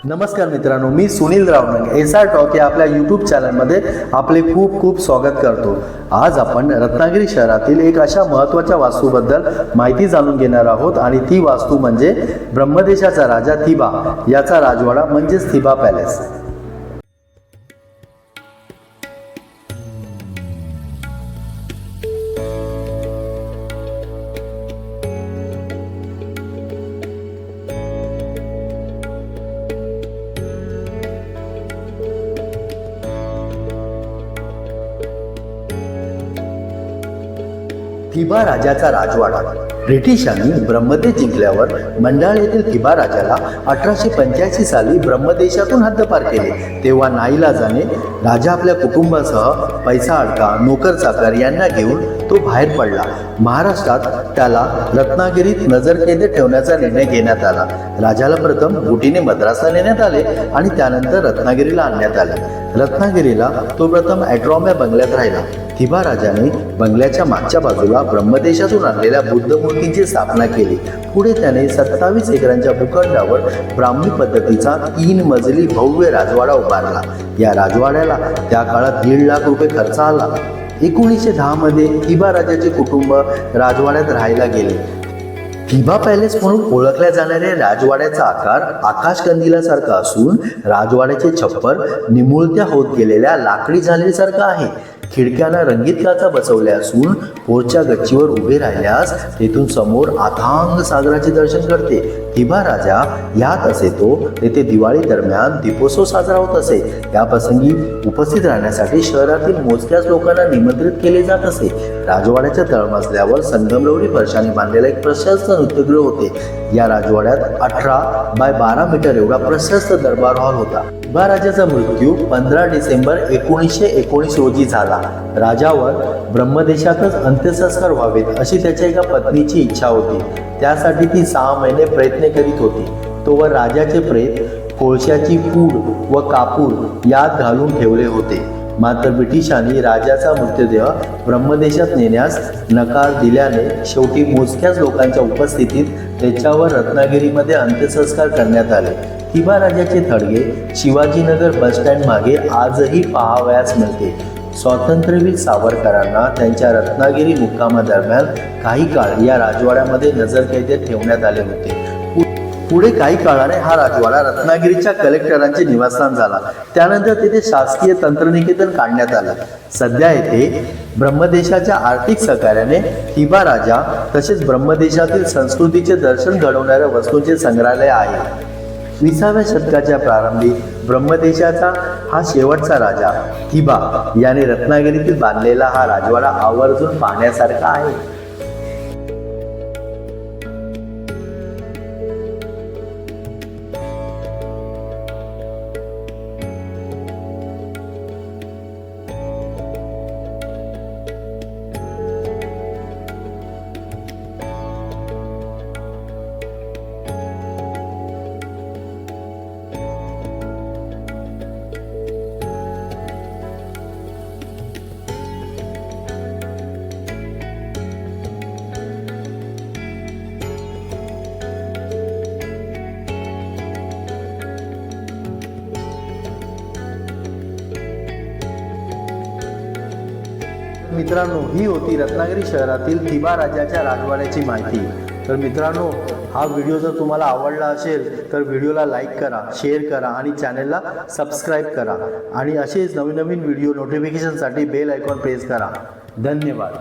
नमस्कार मित्रांनो, मी Sunil रावणग SR talk या आपल्या यूट्यूब चॅनलमध्ये आपले खूप खूप स्वागत करतो। आज आपण रत्नागिरी शहरातील एक अशा महत्त्वाच्या वास्तूबद्दल माहिती जाणून घेणार आहोत आणि ती वास्तू म्हणजे ब्रह्मदेशाचा राजा थिबा याचा राजवाडा म्हणजेच थिबा पॅलेस। थिबा राजाचा राजवाडा। ब्रिटिशांनी ब्रह्मदेश जिंकल्यावर मंडाळ येथील थिबा राजाला 1885 साली ब्रह्मदेशातून हद्दपार केले। तेव्हा नाईलाजाने राजा आपल्या कुटुंबासह पैसा अडका नोकर चाकर यांना घेऊन तो बाहेर पडला। महाराष्ट्रात त्याला रत्नागिरीत नजरकैदेत ठेवण्याचा निर्णय घेण्यात आला। राजाला प्रथम बोटीने मद्रासला नेण्यात आले आणि त्यानंतर रत्नागिरीला आणण्यात आले। रत्नागिरीला तो प्रथम ॲट्रॉम्या बंगल्यात राहिला। थिबा राजाने बंगल्याच्या मागच्या बाजूला ब्रह्मदेशातून आणलेल्या बुद्ध मूर्तींची स्थापना केली। पुढे त्याने 27 एकरांच्या भूखंडावर ब्राह्मी पद्धतीचा 3 मजली भव्य राजवाडा उभारला। या राजवाड्याला त्या काळात 1.5 लाख रुपये खर्च आला। 1910 मध्ये थिबा राजाचे कुटुंब राजवाड्यात राहायला गेले। थिबा पॅलेस म्हणून ओळखल्या जाणाऱ्या राजवाड्याचा आकार आकाशकंदिलासारखा असून राजवाड्याचे छप्पर निमुळत्या होत गेलेल्या लाकडी झालीसारखा आहे। खिडक्यांना रंगीत काचा बसवल्या असून पोरच्या गच्चीवर उभे राहिल्यास तेथून समोर अथांग सागराचे दर्शन करते। थिबा राजा यात असे तो येथे दिवाळी दरम्यान दीपोत्सव साजरा होत असे। या प्रसंगी उपस्थित राहण्यासाठी शहरातील मोजक्याच लोकांना निमंत्रित केले जात असे। राजवाड्याच्या तळमजल्यावर संगमरवरी फरशाने बांधलेला एक प्रशस्त नृत्यगृह होते। या राजवाड्यात 18 बाय 12 मीटर एवढा प्रशस्त दरबार हॉल होता। थिबा राजाचा मृत्यू 15 डिसेंबर 1919 रोजी झाला। राजावर ब्रह्मदेशातच अंत्यसंस्कार व्हावेत अशी त्याच्या एका पत्नीची इच्छा होती। त्यासाठी ती 6 महिने प्रयत्न करीत होती। तोवर राजाचे प्रेत कोळशाची पूड व कापूर यात घालून ठेवले होते। मात्र ब्रिटिशांनी राजाचा मृतदेह ब्रह्मदेशात नेण्यास नकार दिल्याने शेवटी मोजक्याच लोकांच्या उपस्थितीत त्याच्यावर रत्नागिरीमध्ये अंत्यसंस्कार करण्यात आले। थिबा राजाचे थडगे शिवाजीनगर बस स्टँड मागे आजही पाहावयास मिळते। स्वातंत्र्यवीर सावरकरांना त्यांच्या रत्नागिरी मुक्कामादरम्यान काही काळ या राजवाड्यामध्ये नजरकैदेत ठेवण्यात आले होते। पुढे काही काळाने हा राजवाडा रत्नागिरीच्या कलेक्टरांचे निवासस्थान झाला। त्यानंतर तेथे शासकीय तंत्रनिकेतन काढण्यात आलं। सध्या येथे ब्रह्मदेशाच्या आर्थिक सहकार्याने थिबा राजा तसेच ब्रह्मदेशातील संस्कृतीचे दर्शन घडवणाऱ्या वस्तूंचे संग्रहालय आहे। 20व्या शतकाच्या प्रारंभी ब्रह्मदेशाचा हा शेवटचा राजा थिबा याने रत्नागिरीतील बांधलेला हा राजवाडा आवर्जून पाहण्यासारखा आहे। मित्रांनो, ही होती रत्नागिरी शहरातील थिबा राजाच्या राजवाड्याची माहिती। तर मित्रांनो, हा व्हिडिओ जर तुम्हाला आवडला असेल तर व्हिडिओला लाईक करा, शेअर करा आणि चॅनलला सबस्क्राईब करा आणि असेच नवीन नवीन व्हिडिओ नोटिफिकेशनसाठी बेल आयकॉन प्रेस करा। धन्यवाद।